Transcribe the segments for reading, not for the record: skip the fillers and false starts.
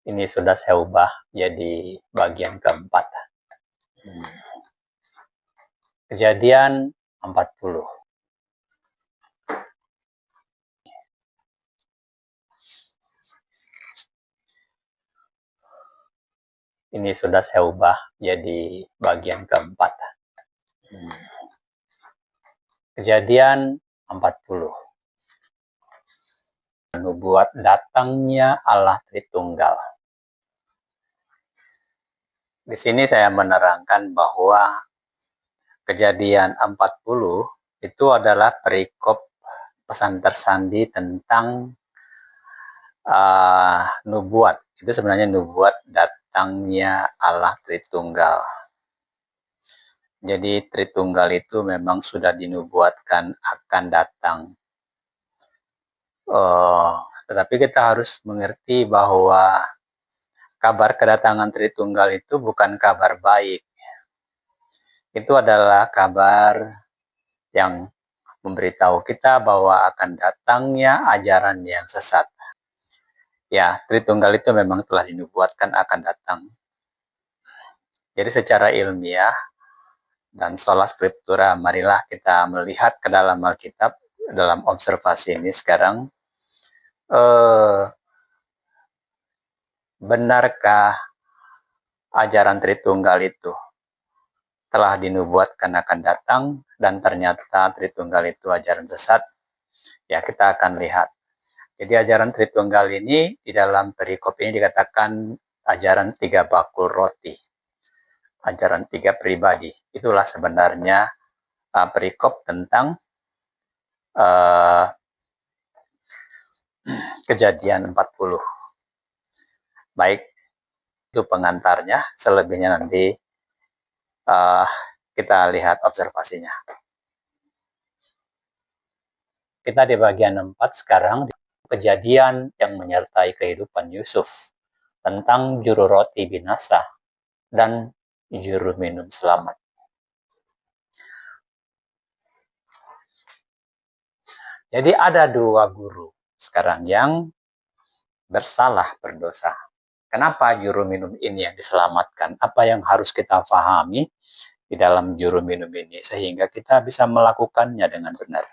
Ini sudah saya ubah jadi bagian keempat. Kejadian 40. Ini sudah saya ubah jadi bagian keempat. Kejadian 40. Nubuat datangnya Allah Tritunggal. Di sini saya menerangkan bahwa kejadian 40 itu adalah perikop pesan tersandi tentang nubuat. Itu sebenarnya nubuat datangnya Allah Tritunggal. Jadi Tritunggal itu memang sudah dinubuatkan akan datang. Tetapi kita harus mengerti bahwa kabar kedatangan Tritunggal itu bukan kabar baik. Itu adalah kabar yang memberitahu kita bahwa akan datangnya ajaran yang sesat. Ya, Tritunggal itu memang telah dinubuatkan akan datang. Jadi secara ilmiah dan sola scriptura, marilah kita melihat ke dalam Alkitab, dalam observasi ini sekarang. Benarkah ajaran Tritunggal itu telah dinubuatkan akan datang dan ternyata Tritunggal itu ajaran sesat? Ya, kita akan lihat. Jadi ajaran Tritunggal ini di dalam perikop ini dikatakan ajaran 3 bakul roti. Ajaran 3 pribadi. Itulah sebenarnya perikop tentang kejadian 40. Baik, itu pengantarnya. Selebihnya nanti kita lihat observasinya. Kita di bagian 4 sekarang, kejadian yang menyertai kehidupan Yusuf, tentang juru roti binasa dan juru minum selamat. Jadi ada 2 guru sekarang yang bersalah, berdosa. Kenapa juru minum ini yang diselamatkan? Apa yang harus kita pahami di dalam juru minum ini sehingga kita bisa melakukannya dengan benar?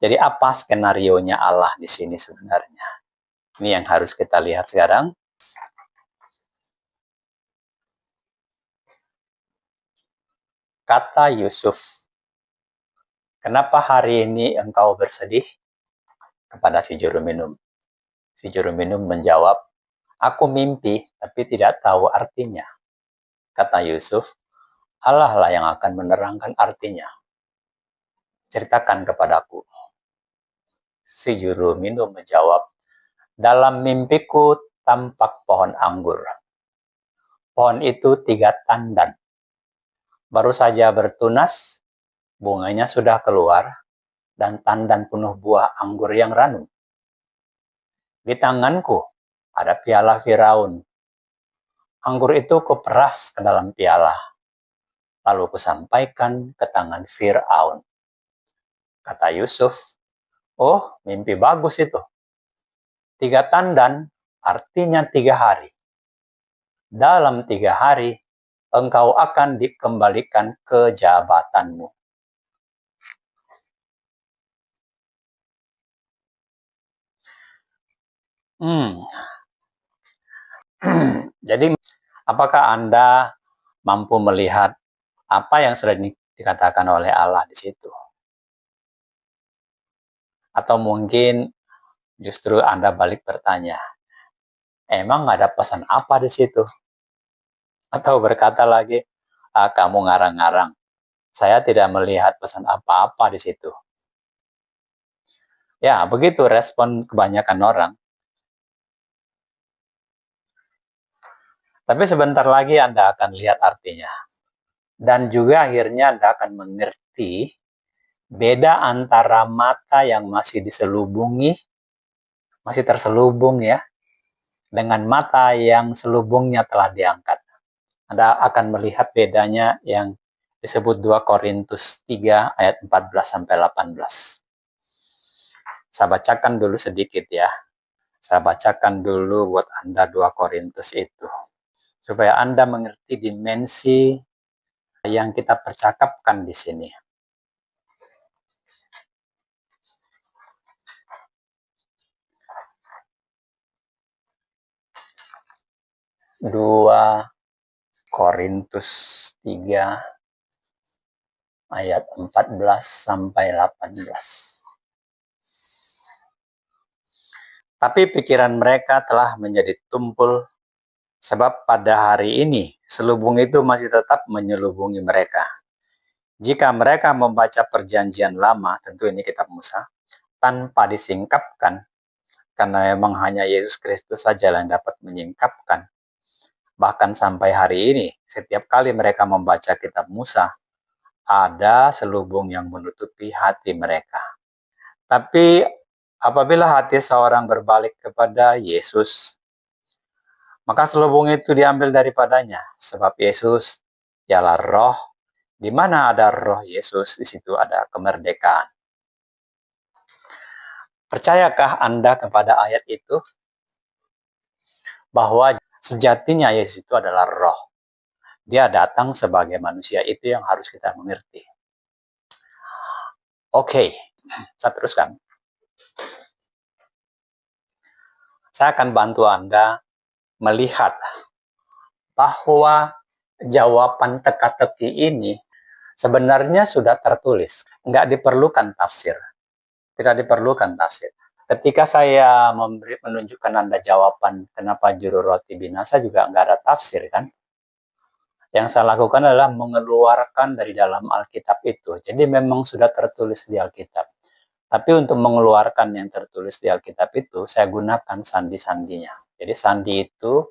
Jadi apa skenarionya Allah di sini sebenarnya? Ini yang harus kita lihat sekarang. Kata Yusuf, kenapa hari ini engkau bersedih? Kepada si juru minum. Si juru minum menjawab, aku mimpi tapi tidak tahu artinya. Kata Yusuf, Allah lah yang akan menerangkan artinya. Ceritakan kepadaku. Si juru minum menjawab, dalam mimpiku tampak pohon anggur. Pohon itu 3 tandan. Baru saja bertunas, bunganya sudah keluar, dan tandan penuh buah anggur yang ranum. Di tanganku ada piala Firaun. Anggur itu kuperas ke dalam piala, lalu kusampaikan ke tangan Firaun. Kata Yusuf, oh, mimpi bagus itu. 3 tandan artinya 3 hari. Dalam 3 hari, engkau akan dikembalikan ke jabatanmu. Jadi, apakah Anda mampu melihat apa yang sudah dikatakan oleh Allah di situ? Atau mungkin justru Anda balik bertanya, emang ada pesan apa di situ? Atau berkata lagi, kamu ngarang-ngarang. Saya tidak melihat pesan apa-apa di situ. Ya, begitu respon kebanyakan orang. Tapi sebentar lagi Anda akan lihat artinya. Dan juga akhirnya Anda akan mengerti beda antara mata yang masih diselubungi, masih terselubung ya, dengan mata yang selubungnya telah diangkat. Anda akan melihat bedanya yang disebut 2 Korintus 3 ayat 14-18. Saya bacakan dulu sedikit ya. Saya bacakan dulu buat Anda 2 Korintus itu, supaya Anda mengerti dimensi yang kita percakapkan di sini. Dua Korintus 3 ayat 14 sampai 18. Tapi pikiran mereka telah menjadi tumpul, sebab pada hari ini selubung itu masih tetap menyelubungi mereka. Jika mereka membaca perjanjian lama, tentu ini kitab Musa, tanpa disingkapkan, karena memang hanya Yesus Kristus saja yang dapat menyingkapkan. Bahkan sampai hari ini, setiap kali mereka membaca kitab Musa, ada selubung yang menutupi hati mereka. Tapi apabila hati seorang berbalik kepada Yesus, maka selubung itu diambil daripadanya, sebab Yesus ialah roh. Di mana ada roh Yesus, di situ ada kemerdekaan. Percayakah Anda kepada ayat itu? Bahwa sejatinya Yesus itu adalah roh. Dia datang sebagai manusia, itu yang harus kita mengerti. Oke, saya teruskan. Saya akan bantu Anda melihat bahwa jawaban teka-teki ini sebenarnya sudah tertulis. Nggak diperlukan tafsir. Tidak diperlukan tafsir. Ketika saya menunjukkan Anda jawaban kenapa juru roti binasa juga nggak ada tafsir kan. Yang saya lakukan adalah mengeluarkan dari dalam Alkitab itu. Jadi memang sudah tertulis di Alkitab. Tapi untuk mengeluarkan yang tertulis di Alkitab itu, saya gunakan sandi-sandinya. Jadi sandi itu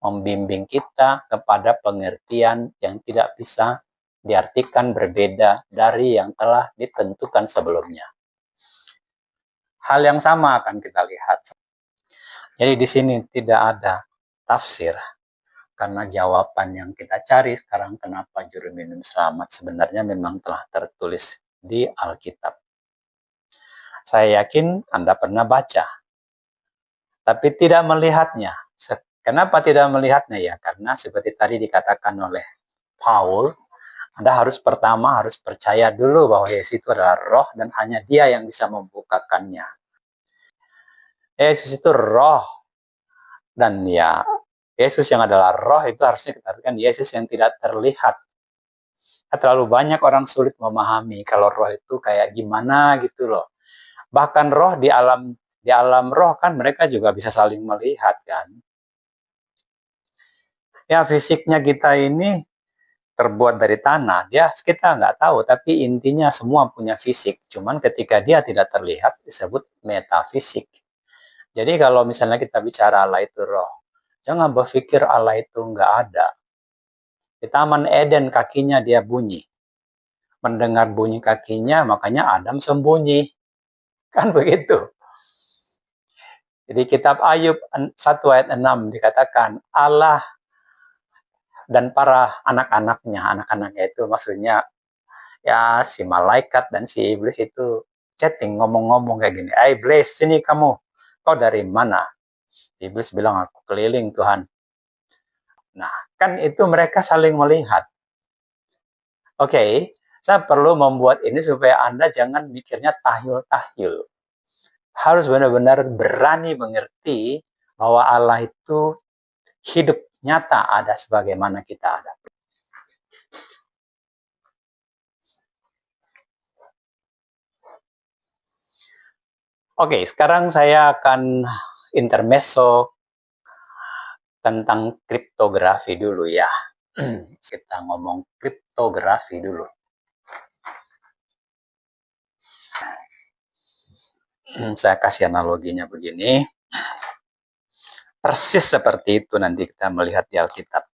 membimbing kita kepada pengertian yang tidak bisa diartikan berbeda dari yang telah ditentukan sebelumnya. Hal yang sama akan kita lihat. Jadi di sini tidak ada tafsir. Karena jawaban yang kita cari sekarang kenapa juru minum selamat sebenarnya memang telah tertulis di Alkitab. Saya yakin Anda pernah baca, tapi tidak melihatnya. Kenapa tidak melihatnya ya? Karena seperti tadi dikatakan oleh Paul, Anda pertama harus percaya dulu bahwa Yesus itu adalah roh dan hanya Dia yang bisa membukakannya. Yesus itu roh, dan ya Yesus yang adalah roh itu harusnya kita artikan Yesus yang tidak terlihat. Terlalu banyak orang sulit memahami kalau roh itu kayak gimana gitu loh. Bahkan roh di alam roh kan mereka juga bisa saling melihat kan. Ya fisiknya kita ini terbuat dari tanah, kita nggak tahu, tapi intinya semua punya fisik. Cuman ketika dia tidak terlihat disebut metafisik. Jadi kalau misalnya kita bicara Allah itu roh, jangan berpikir Allah itu nggak ada. Di Taman Eden kakinya dia bunyi. Mendengar bunyi kakinya, makanya Adam sembunyi. Kan begitu. Jadi kitab Ayub 1 ayat 6 dikatakan Allah dan para anak-anaknya itu maksudnya ya si malaikat dan si iblis itu chatting ngomong-ngomong kayak gini. Iblis, sini kamu. Kau dari mana? Iblis bilang aku keliling Tuhan. Nah, kan itu mereka saling melihat. Oke, saya perlu membuat ini supaya Anda jangan mikirnya tahyul-tahyul. Harus benar-benar berani mengerti bahwa Allah itu hidup nyata ada sebagaimana kita ada. Oke, sekarang saya akan intermezzo tentang kriptografi dulu ya. Kita ngomong kriptografi dulu. Saya kasih analoginya begini. Persis seperti itu nanti kita melihat di Alkitab.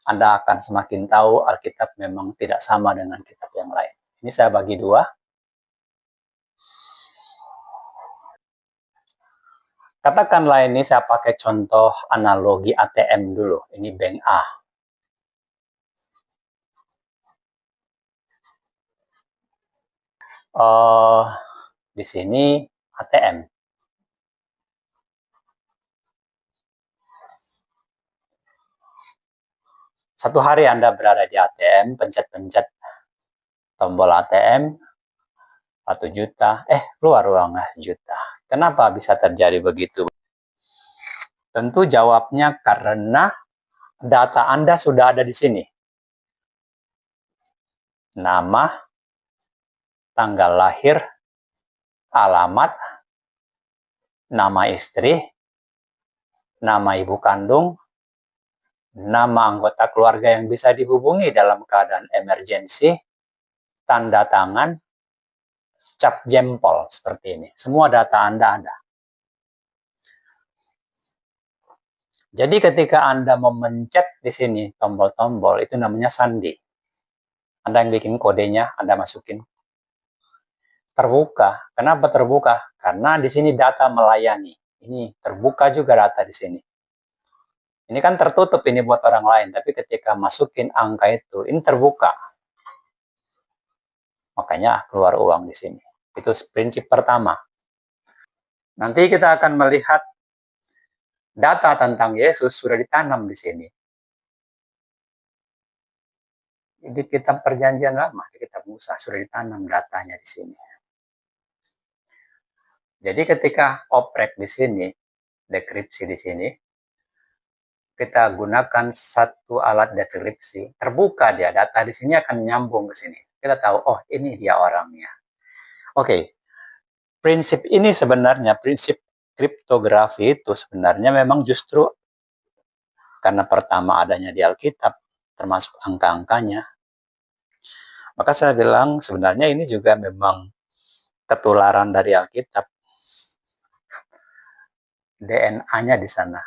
Anda akan semakin tahu Alkitab memang tidak sama dengan kitab yang lain. Ini saya bagi dua. Katakanlah ini saya pakai contoh analogi ATM dulu. Ini bank A. Di sini ATM. Satu hari Anda berada di ATM, pencet-pencet tombol ATM, 1 juta, keluar uang 1 juta. Kenapa bisa terjadi begitu? Tentu jawabnya karena data Anda sudah ada di sini. Nama, tanggal lahir, alamat, nama istri, nama ibu kandung, nama anggota keluarga yang bisa dihubungi dalam keadaan emergensi, tanda tangan, cap jempol seperti ini. Semua data Anda ada. Jadi ketika Anda memencet di sini tombol-tombol, itu namanya sandi. Anda yang bikin kodenya, Anda masukin. Terbuka. Kenapa terbuka? Karena di sini data melayani. Ini terbuka juga data di sini. Ini kan tertutup ini buat orang lain, tapi ketika masukin angka itu, ini terbuka. Makanya keluar uang di sini. Itu prinsip pertama. Nanti kita akan melihat data tentang Yesus sudah ditanam di sini. Di kitab Perjanjian Lama, di kitab Musa sudah ditanam datanya di sini. Jadi ketika oprek di sini, dekripsi di sini, kita gunakan satu alat dekripsi, terbuka dia, data di sini akan nyambung ke sini. Kita tahu, oh ini dia orangnya. Oke, prinsip ini sebenarnya, prinsip kriptografi itu sebenarnya memang justru karena pertama adanya di Alkitab, termasuk angka-angkanya. Maka saya bilang sebenarnya ini juga memang ketularan dari Alkitab. DNA-nya di sana.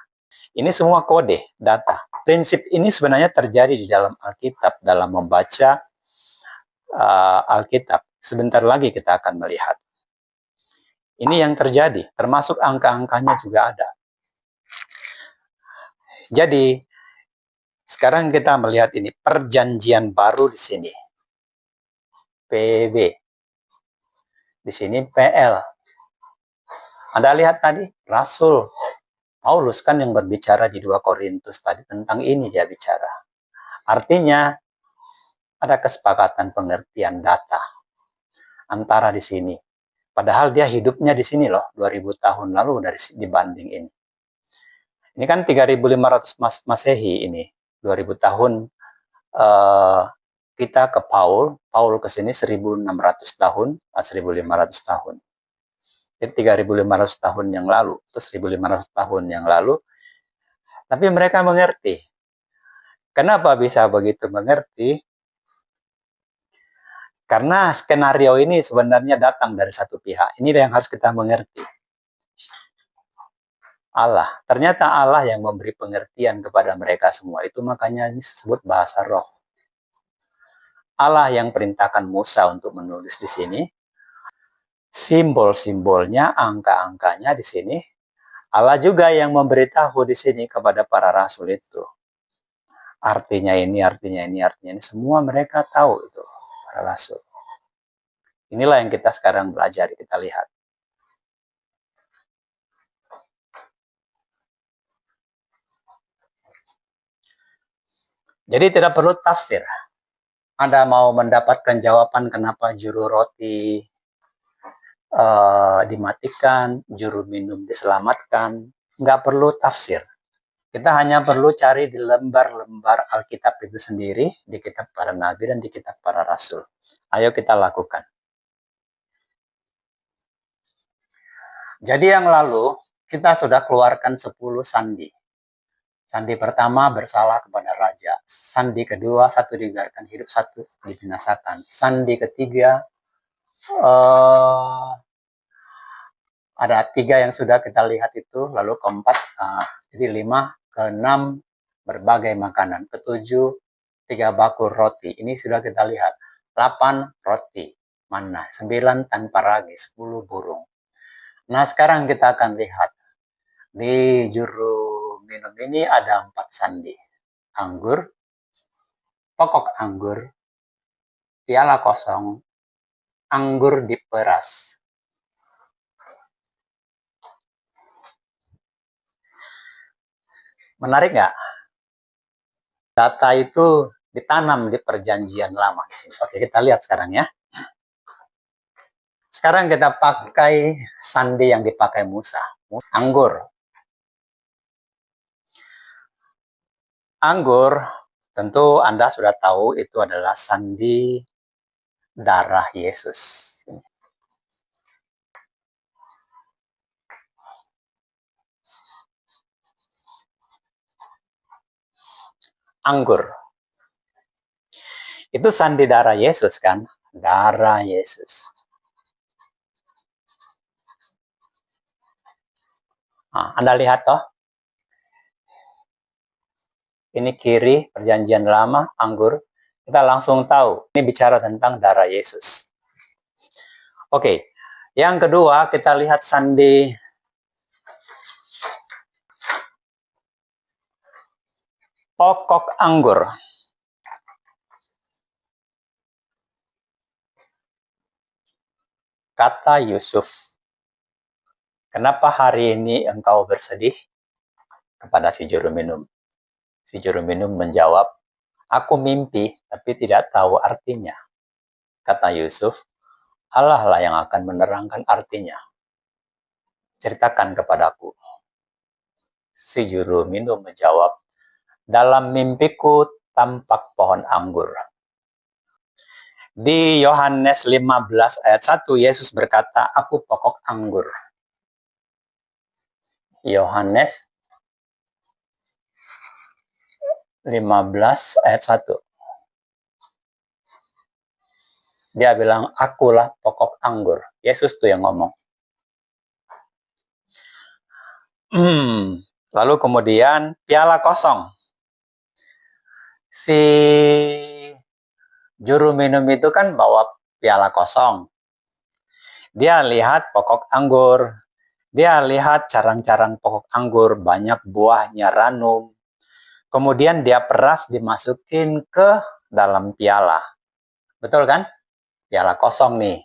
Ini semua kode, data. Prinsip ini sebenarnya terjadi di dalam Alkitab, dalam membaca Alkitab. Sebentar lagi kita akan melihat. Ini yang terjadi, termasuk angka-angkanya juga ada. Jadi, sekarang kita melihat ini, perjanjian baru di sini. PB. Di sini PL. Anda lihat tadi, Rasul Paulus kan yang berbicara di 2 Korintus tadi, tentang ini dia bicara. Artinya, ada kesepakatan pengertian data antara di sini. Padahal dia hidupnya di sini loh, 2000 tahun lalu dari dibanding ini. Ini kan 3500 Masehi ini, 2000 tahun kita ke Paul ke sini 1600 tahun, 1500 tahun. Jadi 3500 tahun yang lalu, atau 1500 tahun yang lalu, tapi mereka mengerti. Kenapa bisa begitu mengerti? Karena skenario ini sebenarnya datang dari satu pihak. Ini yang harus kita mengerti. Allah. Ternyata Allah yang memberi pengertian kepada mereka semua. Itu makanya disebut bahasa roh. Allah yang perintahkan Musa untuk menulis di sini. Simbol-simbolnya, angka-angkanya di sini. Allah juga yang memberitahu di sini kepada para rasul itu. Artinya ini, artinya ini, artinya ini. Semua mereka tahu itu, para rasul. Inilah yang kita sekarang belajar, kita lihat. Jadi tidak perlu tafsir. Anda mau mendapatkan jawaban kenapa juru roti dimatikan, juru minum diselamatkan, nggak perlu tafsir. Kita hanya perlu cari di lembar-lembar Alkitab itu sendiri, di kitab para nabi dan di kitab para rasul. Ayo kita lakukan. Jadi yang lalu, kita sudah keluarkan 10 sandi. Sandi pertama bersalah kepada raja. Sandi kedua, satu dibiarkan hidup, satu dibinasakan. Sandi ketiga, ada 3 yang sudah kita lihat itu, lalu keempat, jadi 5, ke-6 berbagai makanan, ke-7 3 bakul roti, ini sudah kita lihat, 8 roti mana, 9 tanpa ragi, 10 burung. Nah sekarang kita akan lihat, di juru minum ini ada 4 sandi, anggur, pokok anggur, piala kosong, anggur diperas. Menarik nggak? Data itu ditanam di perjanjian lama di sini. Oke, kita lihat sekarang ya. Sekarang kita pakai sandi yang dipakai Musa. Anggur. Anggur, tentu Anda sudah tahu itu adalah sandi darah Yesus. Anggur. Itu sandi darah Yesus kan? Darah Yesus. Nah, Anda lihat toh? Ini kiri perjanjian lama, anggur. Kita langsung tahu, ini bicara tentang darah Yesus. Oke, yang kedua kita lihat sandi pokok anggur. Kata Yusuf, kenapa hari ini engkau bersedih? Kepada si juru minum. Si juru minum menjawab, aku mimpi tapi tidak tahu artinya. Kata Yusuf, Allah lah yang akan menerangkan artinya. Ceritakan kepadaku. Si juru minum menjawab, dalam mimpiku tampak pohon anggur. Di Yohanes 15 ayat 1, Yesus berkata, aku pokok anggur. Yohanes 15 ayat 1. Dia bilang, akulah pokok anggur. Yesus tuh yang ngomong. Lalu kemudian piala kosong. Si juru minum itu kan bawa piala kosong. Dia lihat pokok anggur. Dia lihat carang-carang pokok anggur, banyak buahnya, ranum. Kemudian dia peras, dimasukin ke dalam piala. Betul kan? Piala kosong nih.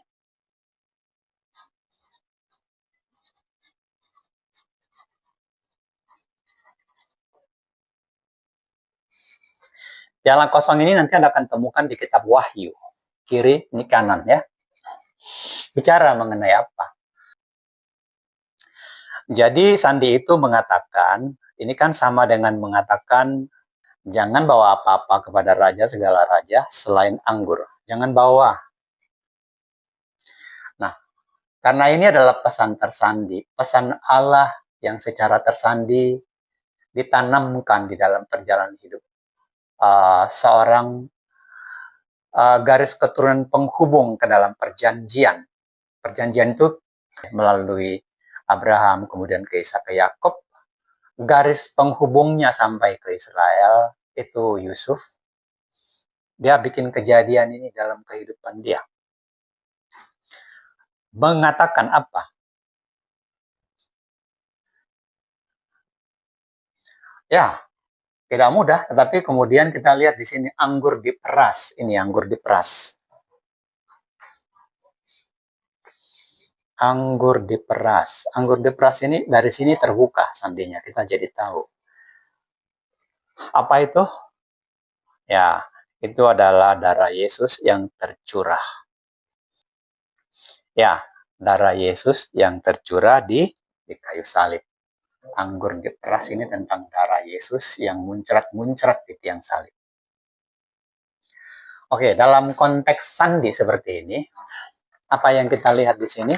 Piala kosong ini nanti Anda akan temukan di kitab Wahyu. Kiri, ini kanan ya. Bicara mengenai apa? Jadi Sandi itu mengatakan, ini kan sama dengan mengatakan, jangan bawa apa-apa kepada raja, segala raja, selain anggur. Jangan bawa. Nah, karena ini adalah pesan tersandi, pesan Allah yang secara tersandi ditanamkan di dalam perjalanan hidup seorang garis keturunan penghubung ke dalam perjanjian. Perjanjian itu melalui Abraham, kemudian ke Ishak, ke Yakub. Garis penghubungnya sampai ke Israel itu Yusuf. Dia bikin kejadian ini dalam kehidupan dia. Mengatakan apa? Ya, tidak mudah, tetapi kemudian kita lihat di sini anggur diperas. Ini anggur diperas. Anggur diperas. Anggur diperas ini dari sini terbuka sandinya. Kita jadi tahu. Apa itu? Ya, itu adalah darah Yesus yang tercurah. Ya, darah Yesus yang tercurah di kayu salib. Anggur diperas ini tentang darah Yesus yang muncrat-muncrat di tiang salib. Oke, dalam konteks sandi seperti ini, apa yang kita lihat di sini?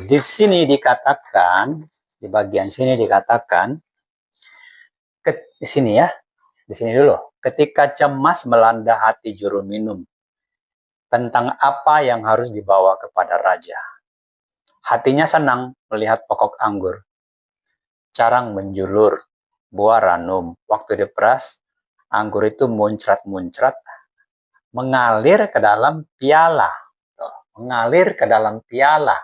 Di sini dikatakan, di bagian sini dikatakan, di sini ya, di sini dulu. Ketika cemas melanda hati juru minum tentang apa yang harus dibawa kepada raja. Hatinya senang melihat pokok anggur. Carang menjulur, buah ranum. Waktu diperas, anggur itu muncrat-muncrat, mengalir ke dalam piala. Mengalir ke dalam piala.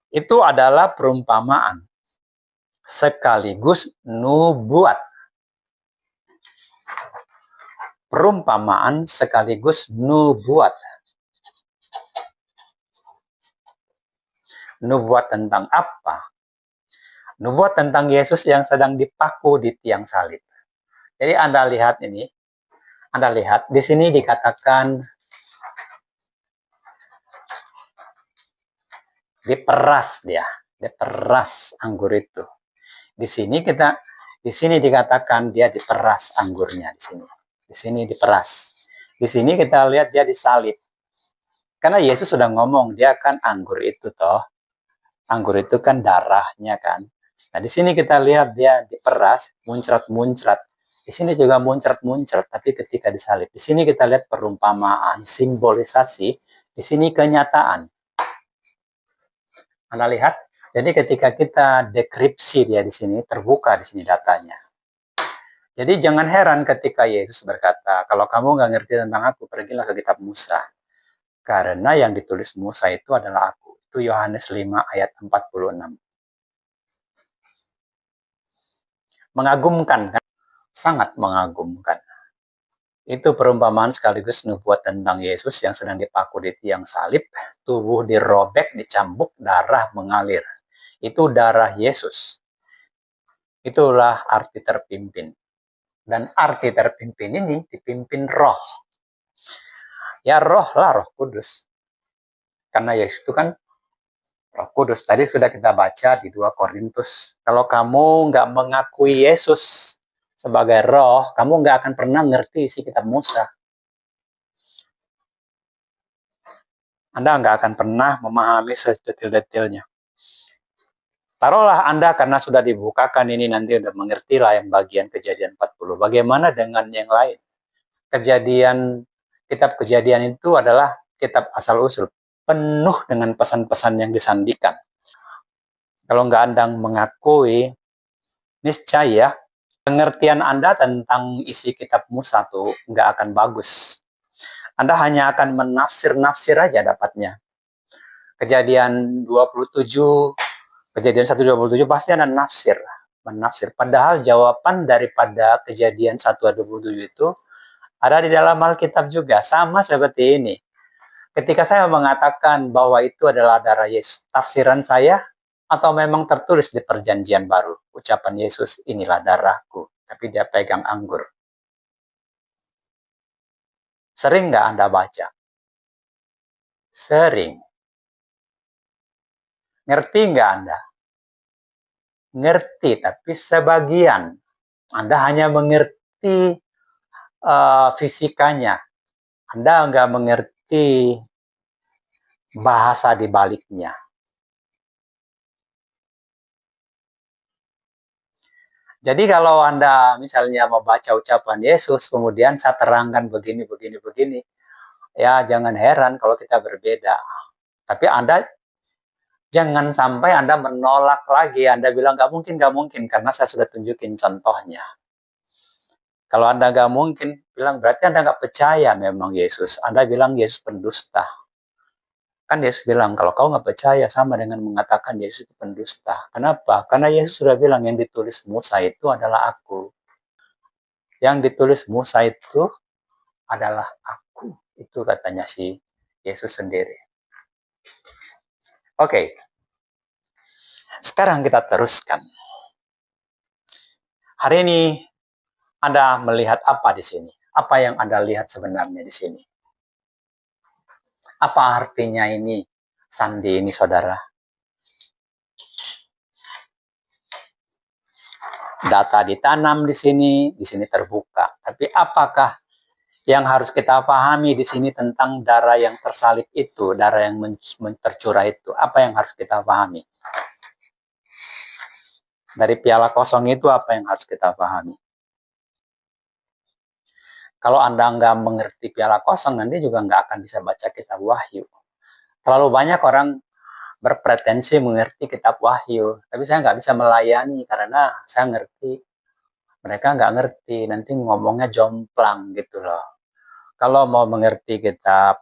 Itu adalah perumpamaan sekaligus nubuat. Perumpamaan sekaligus nubuat. Nubuat tentang apa? Nubuat tentang Yesus yang sedang dipaku di tiang salib. Jadi Anda lihat ini, Anda lihat di sini dikatakan diperas dia, diperas anggur itu. Di sini dikatakan dia diperas anggurnya di sini. Di sini diperas. Di sini kita lihat dia disalib. Karena Yesus sudah ngomong dia kan anggur itu toh. Anggur itu kan darahnya kan. Nah, di sini kita lihat dia diperas, muncrat-muncrat. Di sini juga muncrat-muncrat, tapi ketika disalib. Di sini kita lihat perumpamaan, simbolisasi. Di sini kenyataan. Anda lihat? Jadi ketika kita dekripsi dia di sini, terbuka di sini datanya. Jadi jangan heran ketika Yesus berkata, kalau kamu nggak ngerti tentang aku, pergilah ke kitab Musa. Karena yang ditulis Musa itu adalah aku. Itu Yohanes 5 ayat 46. Mengagumkan kan? Sangat mengagumkan. Itu perumpamaan sekaligus nubuat tentang Yesus yang sedang dipaku di tiang salib, tubuh dirobek, dicambuk, darah mengalir. Itu darah Yesus. Itulah arti terpimpin. Dan arti terpimpin ini dipimpin roh. Ya roh lah, Roh Kudus. Karena Yesus itu kan Roh Kudus. Tadi sudah kita baca di 2 Korintus. Kalau kamu nggak mengakui Yesus sebagai roh, kamu nggak akan pernah ngerti isi kitab Musa. Anda nggak akan pernah memahami sedetil-detilnya. Taruhlah Anda karena sudah dibukakan ini nanti udah mengerti lah yang bagian Kejadian 40. Bagaimana dengan yang lain? Kitab Kejadian itu adalah kitab asal-usul. Penuh dengan pesan-pesan yang disandikan. Kalau nggak Anda mengakui, niscaya pengertian Anda tentang isi kitab Musa tuh nggak akan bagus. Anda hanya akan menafsir-nafsir aja dapatnya. Kejadian 27, Kejadian 1:27 pasti ada menafsir. Padahal jawaban daripada Kejadian 1:27 itu ada di dalam Alkitab juga, sama seperti ini. Ketika saya mengatakan bahwa itu adalah darah Yesus, tafsiran saya atau memang tertulis di Perjanjian Baru, ucapan Yesus, inilah darahku, tapi dia pegang anggur. Sering nggak Anda baca? Sering. Ngerti nggak Anda? Ngerti, tapi sebagian. Anda hanya mengerti fisikanya. Anda nggak mengerti bahasa di baliknya. Jadi kalau Anda misalnya membaca ucapan Yesus, kemudian saya terangkan begini, ya jangan heran kalau kita berbeda. Tapi Anda jangan sampai Anda menolak lagi. Anda bilang nggak mungkin, karena saya sudah tunjukin contohnya. Kalau Anda nggak mungkin, bilang berarti Anda nggak percaya memang Yesus. Anda bilang Yesus pendusta. Kan Yesus bilang, kalau kau nggak percaya sama dengan mengatakan Yesus itu pendusta. Kenapa? Karena Yesus sudah bilang yang ditulis Musa itu adalah aku. Yang ditulis Musa itu adalah aku. Itu katanya si Yesus sendiri. Oke. Sekarang kita teruskan. Hari ini Anda melihat apa di sini? Apa yang Anda lihat sebenarnya di sini? Apa artinya ini, sandi ini, saudara? Data ditanam di sini terbuka. Tapi apakah yang harus kita pahami di sini tentang darah yang tersalib itu, darah yang tercurah itu? Apa yang harus kita pahami? Dari piala kosong itu apa yang harus kita pahami? Kalau Anda nggak mengerti piala kosong, nanti juga nggak akan bisa baca kitab Wahyu. Terlalu banyak orang berpretensi mengerti kitab Wahyu, tapi saya nggak bisa melayani karena saya ngerti, mereka nggak ngerti, nanti ngomongnya jomplang gitu loh. Kalau mau mengerti kitab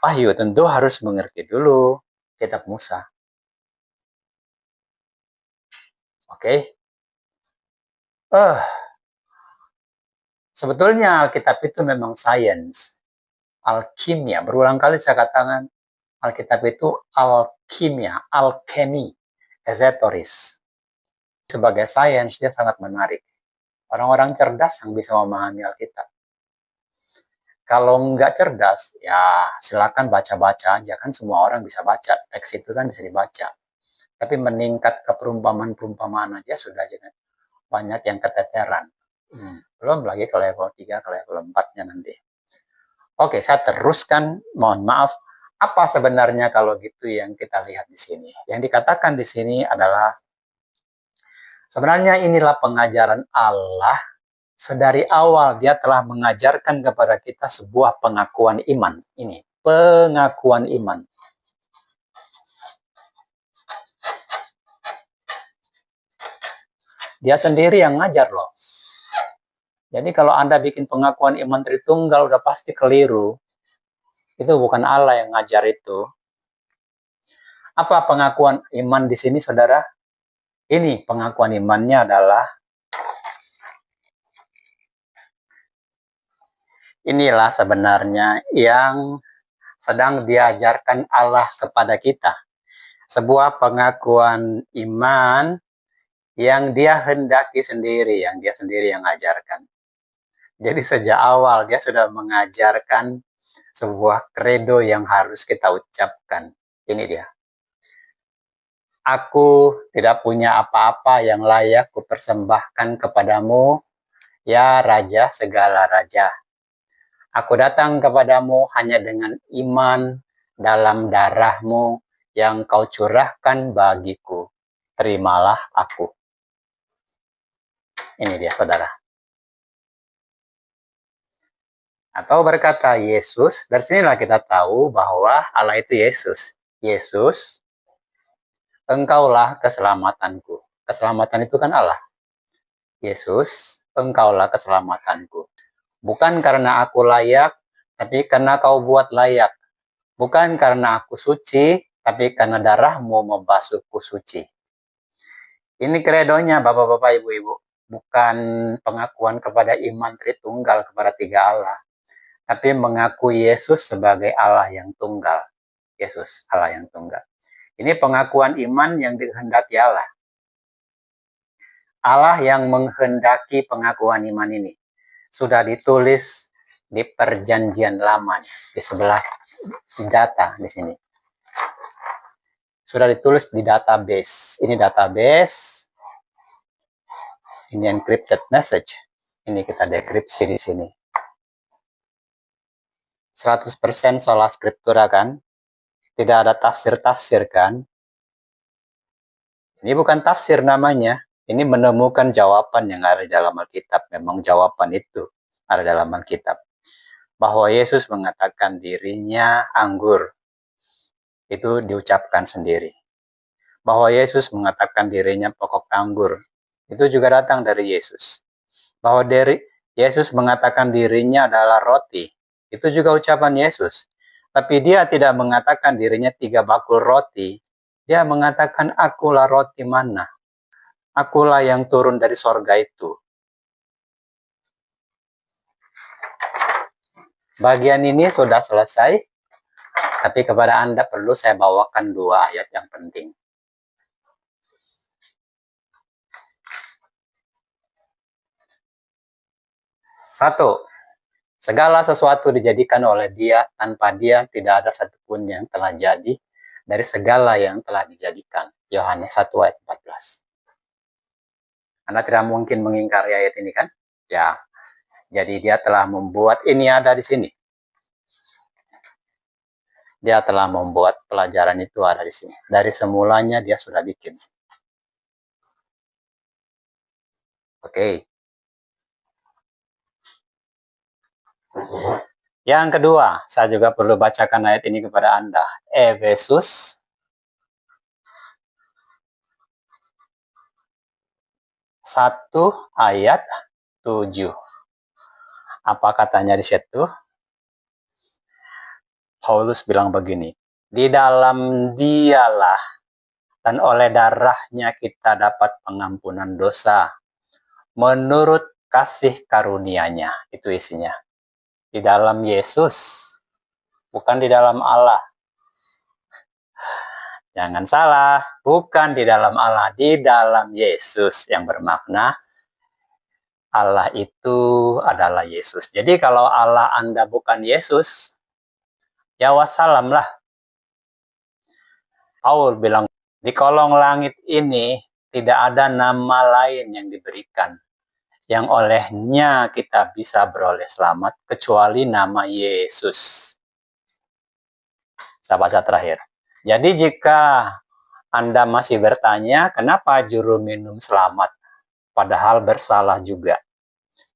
Wahyu, tentu harus mengerti dulu kitab Musa. Oke? Sebetulnya Alkitab itu memang sains, alkimia. Berulang kali saya katakan, Alkitab itu alkimia, alkemi, esoteris. Sebagai sains, dia sangat menarik. Orang-orang cerdas yang bisa memahami Alkitab. Kalau nggak cerdas, ya silakan baca-baca aja. Kan semua orang bisa baca. Teks itu kan bisa dibaca. Tapi meningkat ke perumpamaan-perumpamaan aja sudah jangan banyak yang keteteran. Belum lagi ke level 3, ke level 4-nya nanti. Oke, saya teruskan. Mohon maaf. Apa sebenarnya kalau gitu yang kita lihat di sini? Yang dikatakan di sini adalah sebenarnya inilah pengajaran Allah. Sedari awal dia telah mengajarkan kepada kita sebuah pengakuan iman. Ini, pengakuan iman. Dia sendiri yang ngajar loh. Jadi kalau Anda bikin pengakuan iman Tritunggal udah pasti keliru. Itu bukan Allah yang ngajar itu. Apa pengakuan iman di sini, saudara? Ini pengakuan imannya adalah inilah sebenarnya yang sedang diajarkan Allah kepada kita. Sebuah pengakuan iman yang dia hendaki sendiri, yang dia sendiri yang ajarkan. Jadi sejak awal dia sudah mengajarkan sebuah kredo yang harus kita ucapkan. Ini dia. Aku tidak punya apa-apa yang layak kupersembahkan kepadamu, ya Raja segala raja. Aku datang kepadamu hanya dengan iman dalam darahmu yang kau curahkan bagiku. Terimalah aku. Ini dia, saudara. Atau berkata Yesus, dari sinilah kita tahu bahwa Allah itu Yesus. Yesus, engkaulah keselamatanku. Keselamatan itu kan Allah. Yesus, engkaulah keselamatanku. Bukan karena aku layak, tapi karena kau buat layak. Bukan karena aku suci, tapi karena darahmu membasuhku suci. Ini kredonya Bapak-Bapak, Ibu-Ibu. Bukan pengakuan kepada iman Tritunggal kepada tiga Allah. Tapi mengakui Yesus sebagai Allah yang tunggal. Yesus, Allah yang tunggal. Ini pengakuan iman yang dikehendaki Allah. Allah yang menghendaki pengakuan iman ini. Sudah ditulis di perjanjian lama, di sebelah data di sini. Sudah ditulis di database. Ini database. Ini encrypted message. Ini kita dekripsi di sini. 100% sola scriptura kan? Tidak ada tafsir-tafsir kan? Ini bukan tafsir namanya. Ini menemukan jawaban yang ada di dalam Alkitab. Memang jawaban itu ada dalam Alkitab. Bahwa Yesus mengatakan dirinya anggur. Itu diucapkan sendiri. Bahwa Yesus mengatakan dirinya pokok anggur. Itu juga datang dari Yesus. Bahwa Yesus mengatakan dirinya adalah roti. Itu juga ucapan Yesus. Tapi dia tidak mengatakan dirinya 3 bakul roti. Dia mengatakan akulah roti mana. Akulah yang turun dari sorga itu. Bagian ini sudah selesai. Tapi kepada Anda perlu saya bawakan 2 ayat yang penting. Satu, segala sesuatu dijadikan oleh Dia, tanpa Dia tidak ada satupun yang telah jadi dari segala yang telah dijadikan. Yohanes 1 ayat 14. Anda tidak mungkin mengingkari ayat ini kan? Ya. Jadi Dia telah membuat ini ada di sini. Dia telah membuat pelajaran itu ada di sini. Dari semulanya Dia sudah bikin. Oke. Yang kedua, saya juga perlu bacakan ayat ini kepada Anda. Efesus 1 ayat 7. Apa katanya di situ? Paulus bilang begini, di dalam Dialah dan oleh darahnya kita dapat pengampunan dosa menurut kasih karunia-Nya. Itu isinya. Di dalam Yesus, bukan di dalam Allah. Jangan salah, bukan di dalam Allah, di dalam Yesus, yang bermakna Allah itu adalah Yesus. Jadi kalau Allah Anda bukan Yesus, ya wassalam lah. Paul bilang, di kolong langit ini tidak ada nama lain yang diberikan, yang olehnya kita bisa beroleh selamat, kecuali nama Yesus. Saya baca terakhir. Jadi jika Anda masih bertanya, kenapa juru minum selamat, padahal bersalah juga.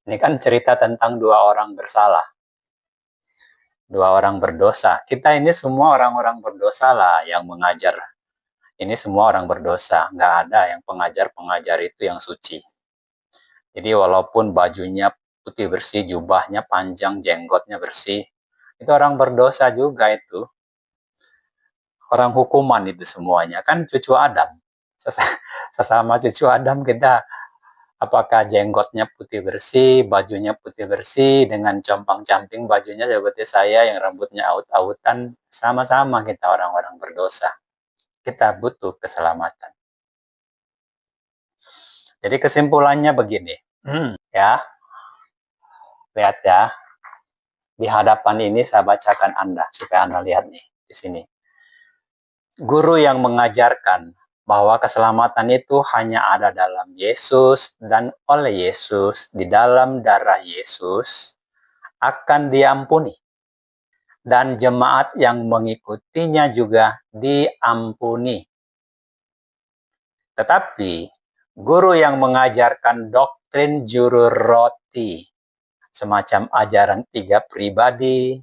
Ini kan cerita tentang dua orang bersalah. Dua orang berdosa. Kita ini semua orang-orang berdosa lah yang mengajar. Ini semua orang berdosa. Nggak ada yang pengajar-pengajar itu yang suci. Jadi walaupun bajunya putih bersih, jubahnya panjang, jenggotnya bersih, itu orang berdosa juga itu. Orang hukuman itu semuanya. Kan cucu Adam. Sesama cucu Adam kita, apakah jenggotnya putih bersih, bajunya putih bersih, dengan compang-camping bajunya seperti saya yang rambutnya aut-autan, sama-sama kita orang-orang berdosa. Kita butuh keselamatan. Jadi kesimpulannya begini, ya, lihat ya, di hadapan ini saya bacakan Anda, supaya Anda lihat nih, di sini. Guru yang mengajarkan bahwa keselamatan itu hanya ada dalam Yesus dan oleh Yesus, di dalam darah Yesus, akan diampuni. Dan jemaat yang mengikutinya juga diampuni. Tetapi, guru yang mengajarkan doktrin juru roti, semacam ajaran tiga pribadi,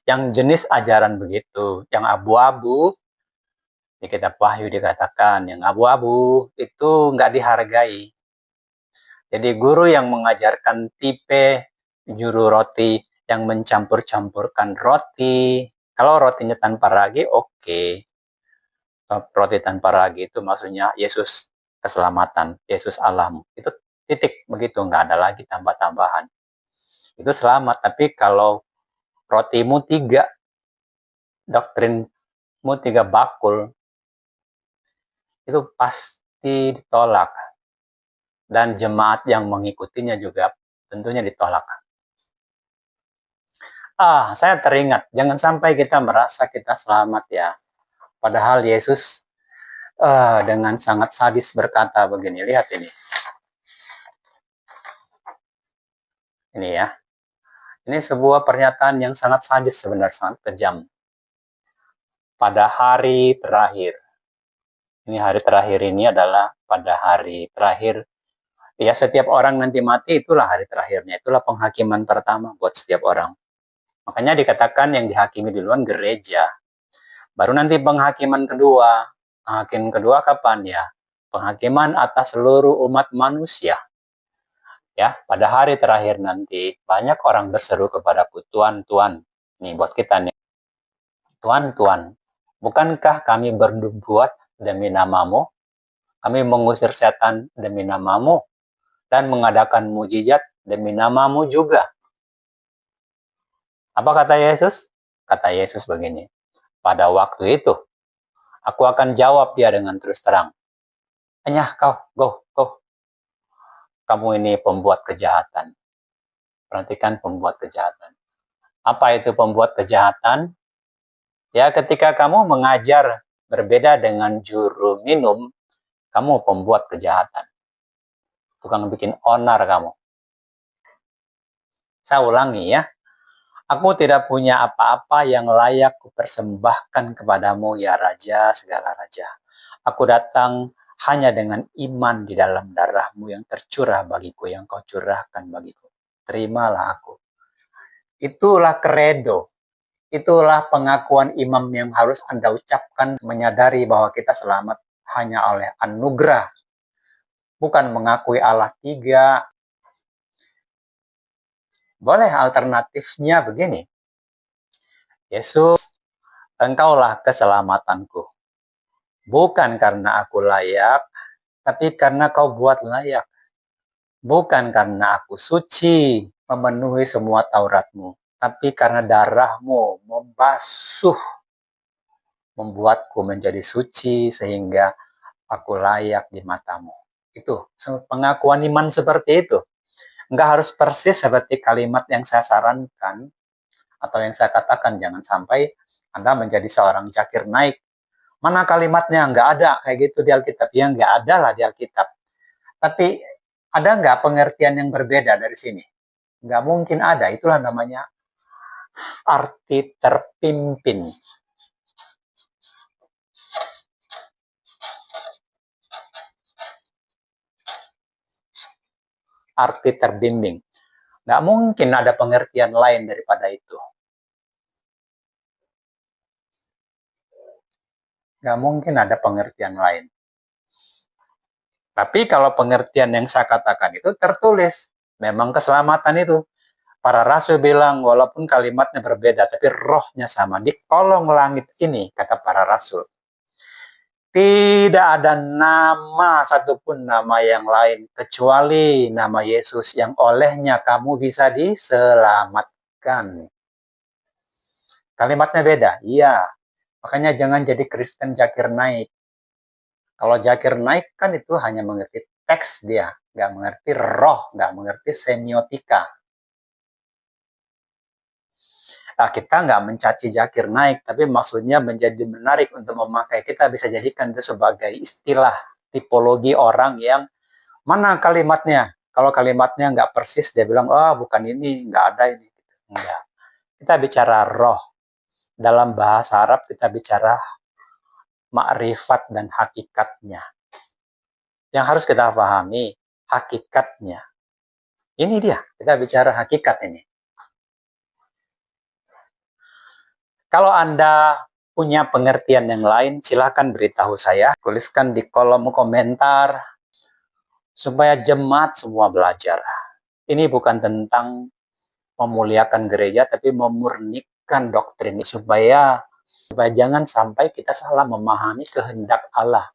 yang jenis ajaran begitu, yang abu-abu, di kitab Wahyu dikatakan, yang abu-abu itu nggak dihargai. Jadi guru yang mengajarkan tipe juru roti, yang mencampur-campurkan roti, kalau rotinya tanpa ragi, oke. Roti tanpa ragi itu maksudnya Yesus keselamatan, Yesus alam. Itu titik, begitu, nggak ada lagi tambah-tambahan. Itu selamat. Tapi kalau rotimu 3, doktrinmu 3 bakul, itu pasti ditolak. Dan jemaat yang mengikutinya juga tentunya ditolak. Saya teringat, jangan sampai kita merasa kita selamat ya. Padahal Yesus dengan sangat sadis berkata begini, lihat ini. Ini ya. Ini sebuah pernyataan yang sangat sadis sebenarnya, sangat kejam. Pada hari terakhir. Ini hari terakhir ini adalah pada hari terakhir. Ya, setiap orang nanti mati, itulah hari terakhirnya. Itulah penghakiman pertama buat setiap orang. Makanya dikatakan yang dihakimi duluan gereja. Baru nanti penghakiman kedua. Penghakiman kedua kapan ya? Penghakiman atas seluruh umat manusia. Ya, pada hari terakhir nanti banyak orang berseru kepadaku, Tuhan, Tuhan. Nih buat kita nih. Tuhan, Tuhan, bukankah kami berbuat demi namamu? Kami mengusir setan demi namamu dan mengadakan mujizat demi namamu juga. Apa kata Yesus? Kata Yesus begini, pada waktu itu, aku akan jawab dia dengan terus terang. Hanya kau, kamu ini pembuat kejahatan. Perhatikan, pembuat kejahatan. Apa itu pembuat kejahatan? Ya, ketika kamu mengajar berbeda dengan juru minum, kamu pembuat kejahatan. Tukang bikin onar kamu. Saya ulangi ya. Aku tidak punya apa-apa yang layak kupersembahkan kepadamu, ya Raja, segala Raja. Aku datang hanya dengan iman di dalam darahmu yang tercurah bagiku, yang kau curahkan bagiku. Terimalah aku. Itulah kredo. Itulah pengakuan imam yang harus Anda ucapkan, menyadari bahwa kita selamat hanya oleh anugerah. Bukan mengakui Allah 3. Boleh alternatifnya begini. Yesus, engkaulah keselamatanku. Bukan karena aku layak, tapi karena kau buat layak. Bukan karena aku suci, memenuhi semua Tauratmu, tapi karena darahmu membasuh membuatku menjadi suci sehingga aku layak di matamu. Itu pengakuan iman seperti itu. Enggak harus persis seperti kalimat yang saya sarankan atau yang saya katakan. Jangan sampai Anda menjadi seorang Zakir Naik. Mana kalimatnya? Enggak ada kayak gitu di Alkitab. Ya enggak ada lah di Alkitab. Tapi ada enggak pengertian yang berbeda dari sini? Enggak mungkin ada. Itulah namanya arti terpimpin. Arti terbimbing. Nggak mungkin ada pengertian lain daripada itu. Nggak mungkin ada pengertian lain. Tapi kalau pengertian yang saya katakan itu tertulis, memang keselamatan itu. Para rasul bilang, walaupun kalimatnya berbeda, tapi rohnya sama. Di kolong langit ini, kata para rasul, tidak ada nama satupun nama yang lain, kecuali nama Yesus yang olehnya kamu bisa diselamatkan. Kalimatnya beda, iya. Makanya jangan jadi Kristen Zakir Naik. Kalau Zakir Naik kan itu hanya mengerti teks dia, nggak mengerti roh, nggak mengerti semiotika. Nah, kita nggak mencaci Zakir Naik, tapi maksudnya menjadi menarik untuk memakai. Kita bisa jadikan itu sebagai istilah tipologi orang yang mana kalimatnya. Kalau kalimatnya nggak persis, dia bilang, oh bukan ini, nggak ada ini. Enggak. Kita bicara roh. Dalam bahasa Arab kita bicara makrifat dan hakikatnya. Yang harus kita pahami, hakikatnya. Ini dia, kita bicara hakikat ini. Kalau Anda punya pengertian yang lain, silakan beritahu saya. Tuliskan di kolom komentar, supaya jemaat semua belajar. Ini bukan tentang memuliakan gereja, tapi memurnikan doktrin supaya jangan sampai kita salah memahami kehendak Allah.